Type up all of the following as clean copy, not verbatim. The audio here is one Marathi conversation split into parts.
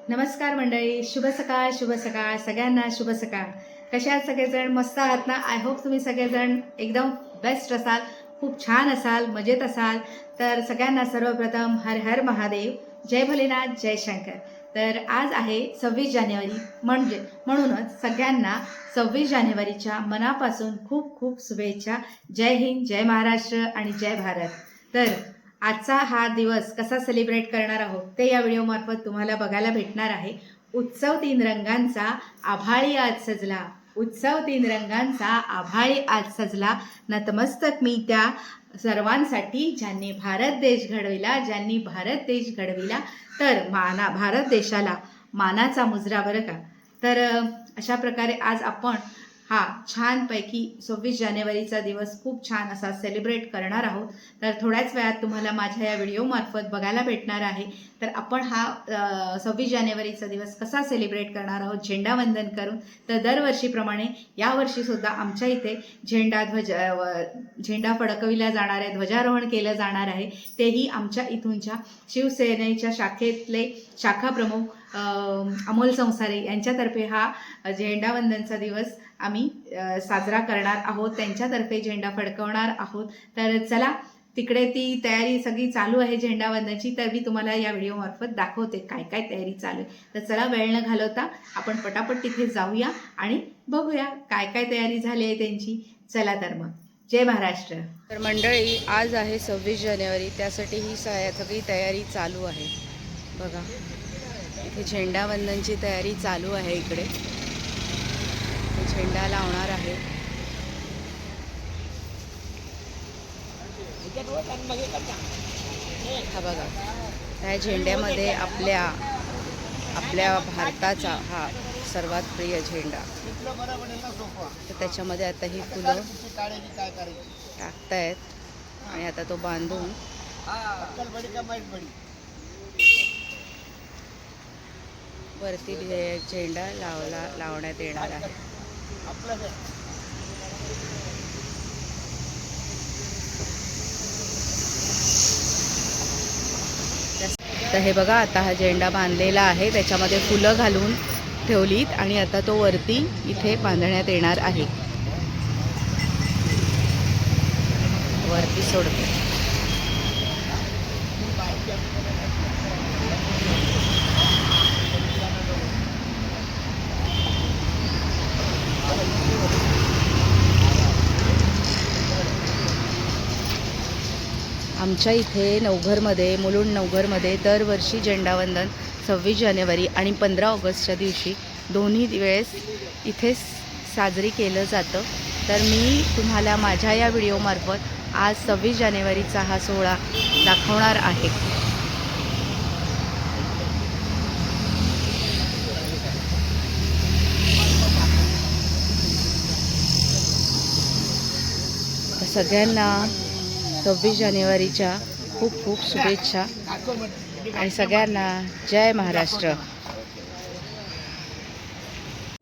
नमस्कार मंडळी, शुभ सकाळ शुभ सकाळ सगळ्यांना, शुभ सकाळ. कशा आहात सगळेजण? मस्त आहात ना? आय होप तुम्ही सगळेजण एकदम बेस्ट असाल, खूप छान असाल, मजेत असाल. तर सगळ्यांना सर्वप्रथम हर हर महादेव, जय भोलेनाथ, जय शंकर. तर आज आहे 26 जानेवारी, म्हणूनच सगळ्यांना 26 जानेवारीच्या मनापासून खूप खूप शुभेच्छा. जय हिंद, जय महाराष्ट्र आणि जय भारत. तर आजचा हा दिवस कसा सेलिब्रेट करणार आहोत ते या व्हिडिओमार्फत तुम्हाला बघायला भेटणार आहे. उत्सव तीन रंगांचा आभाळी आज सजला, उत्सव तीन रंगांचा आभाळी आज सजला. नतमस्तक मी त्या सर्वांसाठी ज्यांनी भारत देश घडविला, ज्यांनी भारत देश घडविला. तर भारत देशाला मानाचा मुजरा, बरं का. तर अशा प्रकारे आज आपण हा छानपैकी 26 जानेवारीचा दिवस खूप छान असा सेलिब्रेट करणार आहोत. तर थोड्याच वेळात तुम्हाला माझ्या या व्हिडिओमार्फत बघायला भेटणार आहे. तर आपण हा 26 जानेवारीचा दिवस कसा सेलिब्रेट करणार आहोत झेंडावंदन करून. तर दरवर्षीप्रमाणे यावर्षीसुद्धा आमच्या इथे झेंडा फडकविला जाणार आहे, ध्वजारोहण केलं जाणार आहे. तेही आमच्या इथूनच्या शिवसेनेच्या शाखेतले शाखाप्रमुख अमोल संसारे यांच्यातर्फे हा झेंडावंदनचा दिवस आम्ही साजरा करणार आहोत, त्यांच्यातर्फे झेंडा फडकवणार आहोत. तर चला, तिकडे ती तयारी सगळी चालू आहे झेंडावंदनाची. तर मी तुम्हाला या व्हिडिओमार्फत दाखवते काय काय तयारी चालू आहे. तर चला, वेळ न घालवता आपण पटापट तिथे जाऊया आणि बघूया काय काय तयारी झाली आहे त्यांची. चला तर मग, जय महाराष्ट्र. तर मंडळी, आज आहे 26 जानेवारी, त्यासाठी ही सगळी तयारी चालू आहे. बघा, इथे झेंडावंदनची तयारी चालू आहे. इकडे झेंडा लावणार आहे. हा बघा, त्या झेंड्यामध्ये आपल्या भारताचा हा सर्वात प्रिय झेंडा. तर त्याच्यामध्ये आता ही फुलं टाकतायत आणि आता तो बांधून वरती झेंडा लावण्यात येणार आहे. तर हे बघा, आता हा झेंडा बांधलेला आहे, त्याच्यामध्ये फुलं घालून ठेवलीत आणि आता तो वरती इथे बांधण्यात येणार आहे. वरती सोडते. आमच्या इथे नवघरमध्ये, मुलुंड नवघरमध्ये दरवर्षी झेंडावंदन 26 जानेवारी आणि 15 ऑगस्टच्या दिवशी दोन्ही वेळेस इथे साजरी केलं जातं. तर मी तुम्हाला माझ्या या व्हिडिओमार्फत आज 26 जानेवारीचा हा सोहळा दाखवणार आहे. सगळ्यांना 26 जानेवारीच्या खूप खूप शुभेच्छा आणि सगळ्यांना जय महाराष्ट्र.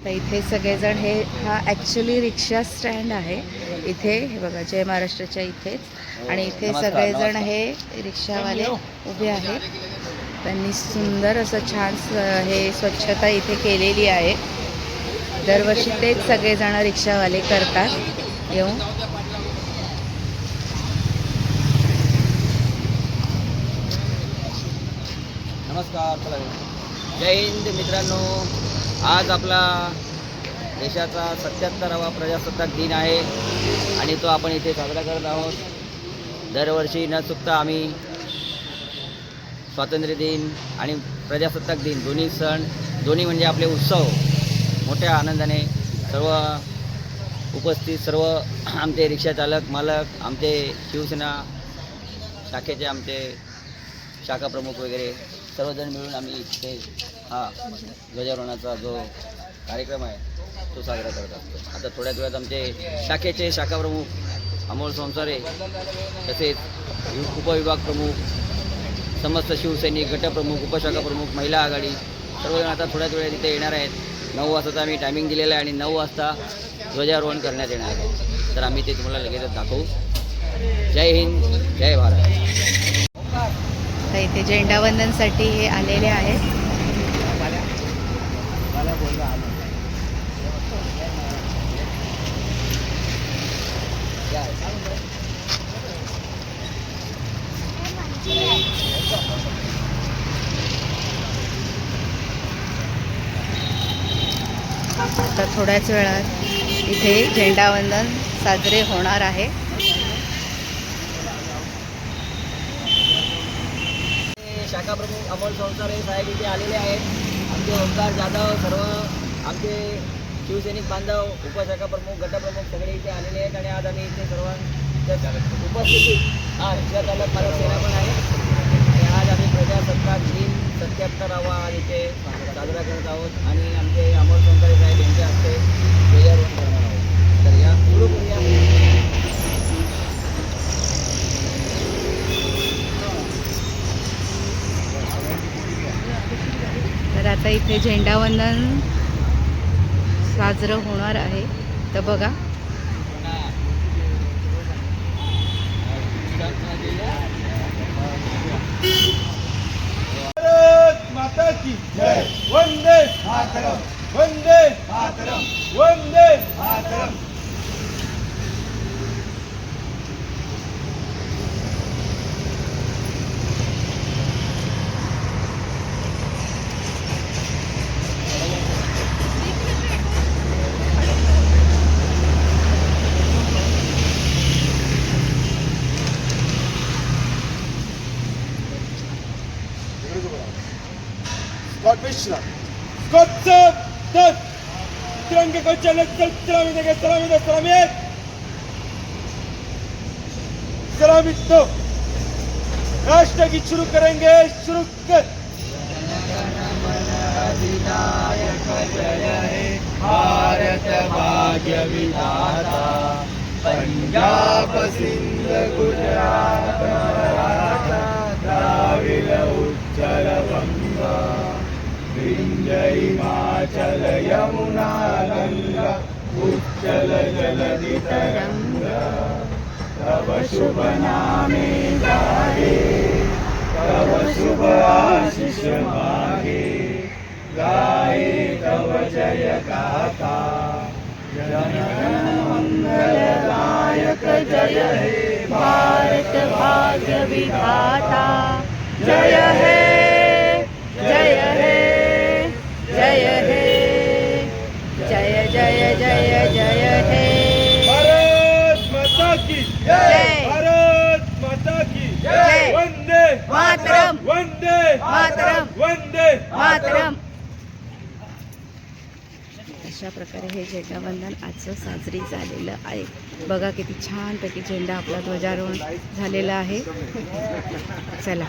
तर इथे सगळेजण हा ॲक्च्युली रिक्षा स्टँड आहे इथे, हे बघा, जय महाराष्ट्राच्या इथेच. आणि इथे सगळेजण हे रिक्षावाले उभे आहेत. त्यांनी सुंदर असं छान हे स्वच्छता इथे केलेली आहे. दरवर्षी तेच सगळेजण रिक्षावाले करतात येऊन. नमस्कार, जय हिंद मित्रांनो. आज आपला देशाचा 77वा प्रजासत्ताक दिन आहे आणि तो आपण इथे साजरा करत आहोत. दरवर्षी न चुकता आम्ही स्वातंत्र्य दिन आणि प्रजासत्ताक दिन दोन्ही म्हणजे आपले उत्सव मोठ्या आनंदाने सर्व उपस्थित सर्व आमचे रिक्षाचालक मालक, आमचे शिवसेना शाखेचे आमचे शाखा प्रमुख वगैरे सर्वजण मिळून आम्ही इथे हा ध्वजारोहणाचा जो कार्यक्रम आहे तो साजरा करत असतो. आता थोड्याच वेळात आमचे शाखेचे शाखा प्रमुख अमोल संसारे, तसेच उपविभाग प्रमुख, समस्त शिवसैनिक गटप्रमुख, उपशाखा प्रमुख, महिला आघाडी सर्वजण आता थोड्याच वेळात इथे येणार आहेत. 9 वाजता आम्ही टायमिंग दिलेलं आहे आणि 9 वाजता ध्वजारोहण करण्यात येणार आहे. तर आम्ही ते तुम्हाला लगेचच दाखवू. जय हिंद, जय भारत. तर इथे झेंडावंदनसाठी हे आलेले आहेत. आता थोड्याच वेळात इथे झेंडावंदन साजरे होणार आहे. शाखा प्रमुख अमोल संसारे साहेब इथे आलेले आहेत. आमचे ओंकार जाधव, सर्व आमचे शिवसैनिक बांधव, उपशाखा प्रमुख, गटप्रमुख सगळे इथे आलेले आहेत. आणि आज आम्ही इथे सर्व उपस्थितीत रिक्षा चालक मालक सेना पण आहे. आणि आज आम्ही प्रजासत्ताक दिन 77वा आज इथे साजरा करत आहोत. आणि आमचे अमोल संसारे साहेब यांच्या हस्ते ध्वजारोहण करणार आहोत. तर या सुरू करूया. तर आता इथे झेंडावंदन साजरं होणार आहे. तर बघा भारत माता की जय. Vande Mataram, Vande Mataram, Vande Mataram. Scott Mishra. Scott Sir. तिरंगे को चले सलामी देंगे. सलामी दो. सलामी एक. सलामी दो. राष्ट्रगीत शुरू करेंगे. शुरू कर. भारत भाग्य विधाता. पंजाब सिंध गुजरात मराठा द्राविड उच्चल गंगा विंध्य हिमाचल यमुना गंगा उच्चल जलधि तरंगा. तव शुभ नामे गाहे, तव शुभ आशीष मागे. गाये तव जय गाथा. जनगण मंगलदायक जय हे भारत भाग्य विधाता. जय हे, जय हे, जय हे, जय जय जय जय हे. भारत माता की जय. भारत माता की जय. वंदे मातरम, वंदे मातरम, वंदे मातरम. अशा प्रकारे हे झेंडावंदन आजचं साजरी झालेलं आहे. बघा किती छानपैकी झेंडा आपला ध्वजारोहण झालेला आहे. चला,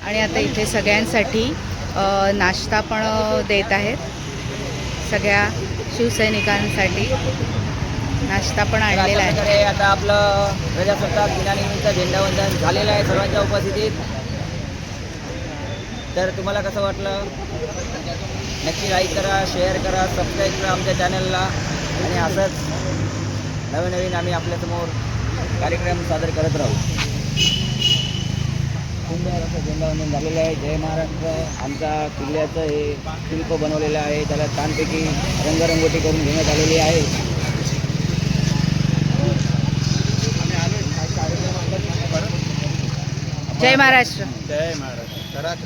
आणि आता इथे सगळ्यांसाठी नाश्ता पण देत आहेत. सगळ्या शिवसैनिकांसाठी नाश्ता पण आणलेला आहे. आहे. आता आपलं प्रजासत्ताक दिनानिमित्त झेंडावंदन झालेलं आहे सर्वांच्या उपस्थितीत. तर तुम्हाला कसं वाटलं नक्की लाईक करा, शेअर करा, सबस्क्राईब करा आमच्या चॅनलला. आणि असंच नवीन आम्ही आपल्यासमोर कार्यक्रम सादर करत राहू. सुंदर असं झेंडावंदन झालेलं आहे. जय महाराष्ट्र. आमच्या किल्ल्याचं हे शिल्प बनवलेलं आहे. त्याला छानपैकी रंगरंगोटी करून घेण्यात आलेली आहे. जय महाराष्ट्र. जय महाराष्ट्र.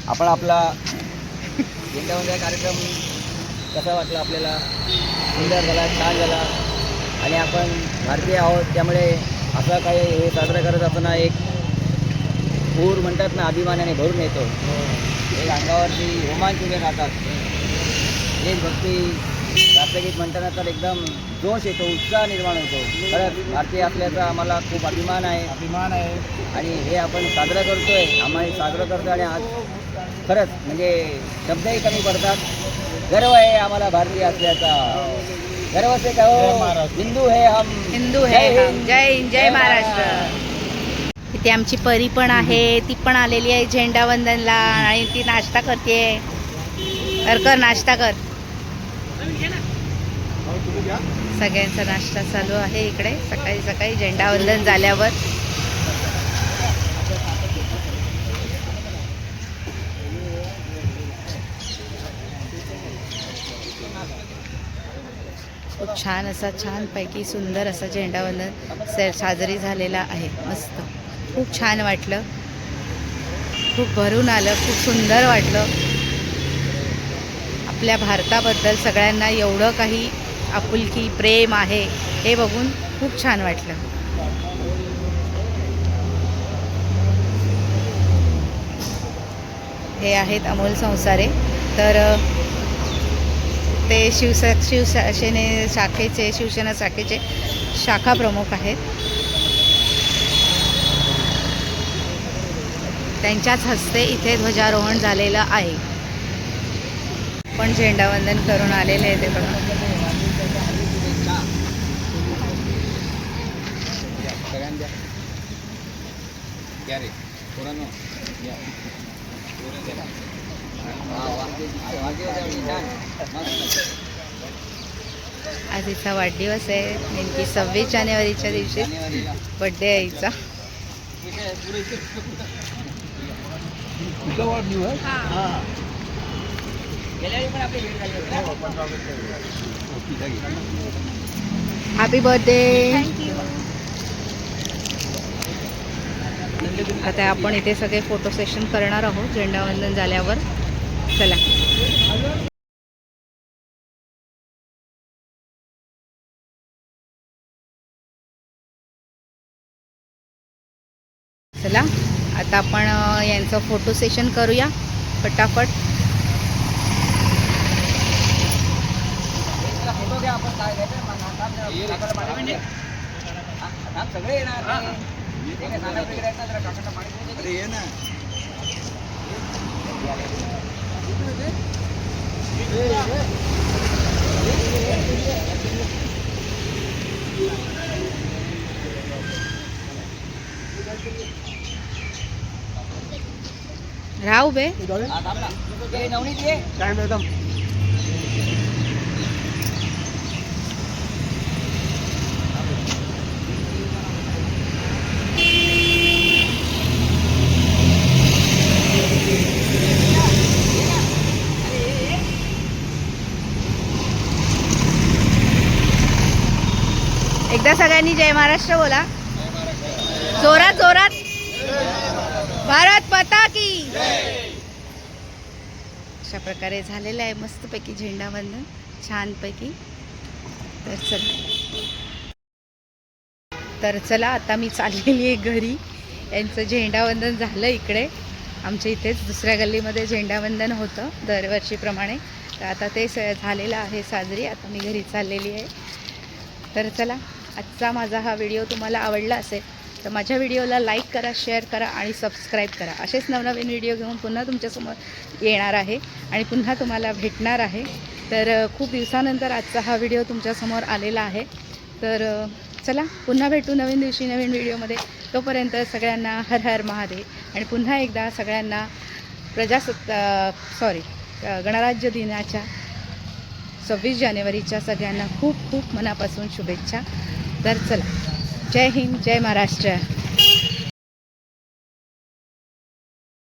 आपण आपला झेंडावंदन कार्यक्रम कसा वाटला आपल्याला? सुंदर झाला, छान झाला. आणि आपण भारतीय आहोत त्यामुळे असं काही हे साजरं करत असताना एक पूर म्हणतात ना, अभिमानाने भरून येतो. एक अंगावरती रोमांच उभे राहतात. देशभक्ती राष्ट्रगीत म्हणताना तर एकदम जोश येतो, उत्साह निर्माण होतो. खरंच भारतीय असल्याचा आम्हाला खूप अभिमान आहे. आणि हे आपण साजरं करतोय, आम्हाला साजरं करतो. आणि आज खरंच म्हणजे शब्दही कमी पडतात. गर्व आहे आम्हाला भारतीय असल्याचा. गर्व से कहो हिंदू है हम, हिंदू है हम. जय हिंद, जय महाराष्ट्र. इथे आमची परी पण आहे. ती पण आलेली आहे झेंडावंदनला. आणि ती नाश्ता करते. कर नाश्ता कर. सगळ्यांचा नाश्ता चालू आहे इकडे सकाळी सकाळी झेंडावंदन झाल्यावर. खूप छान असा, छानपैकी सुंदर असा झेंडावंदन साजरी झालेला आहे. मस्त, खूप छान वाटलं. खूप भरून आलं, खूप सुंदर वाटलं. आपल्या भारताबद्दल सगळ्यांना एवढं काही आपुलकी प्रेम आहे हे बघून खूप छान वाटलं. हे आहेत अमोल संसारे. तर ते शिवसेना शाखेचे शाखा प्रमुख आहेत. त्यांच्याच हस्ते इथे ध्वजारोहण झालेलं आहे. पण झेंडावंदन करून आलेले आहे ते बघा. आज हिचा वाढदिवस आहे. नेमकी 26 जानेवारीच्या दिवशी बड्डे आहे हिचा. Happy birthday. आता आपण इथे सगळे फोटो सेशन करणार आहोत झेंडावंदन झाल्यावर. चला. चला आता आपण यांचं फोटो सेशन करूया फटाफट. राहू बे. काय मॅडम एकदा सगळ्यांनी जय महाराष्ट्र बोला. जोरात जोरात. भारत माता की. अशा प्रकारे झालेलं आहे मस्तपैकी झेंडावंदन छानपैकी. तर चला आता मी चाललेली आहे घरी. यांचं झेंडावंदन झालं इकडे आमच्या इथेच दुसऱ्या गल्लीमध्ये झेंडावंदन होतं दरवर्षीप्रमाणे. तर आता ते झालेलं आहे साजरी. आता मी घरी चाललेली आहे. तर चला आजचा माझा हा व्हिडिओ तुम्हाला आवडला असेल तर माझ्या व्हिडिओला लाईक करा, शेअर करा आणि सबस्क्राईब करा. असेच नवनवीन व्हिडिओ घेऊन पुन्हा तुमच्यासमोर येणार आहे आणि पुन्हा तुम्हाला भेटणार आहे. तर खूप दिवसानंतर आजचा हा व्हिडिओ तुमच्यासमोर आलेला आहे. तर चला पुन्हा भेटू नवीन दिवशी नवीन व्हिडिओमध्ये. तोपर्यंत सगळ्यांना हर हर महादेव आणि पुन्हा एकदा सगळ्यांना गणराज्य दिनाच्या 26 जानेवारीच्या सगळ्यांना खूप खूप मनापासून शुभेच्छा. तर चला जय हिंद जय महाराष्ट्र.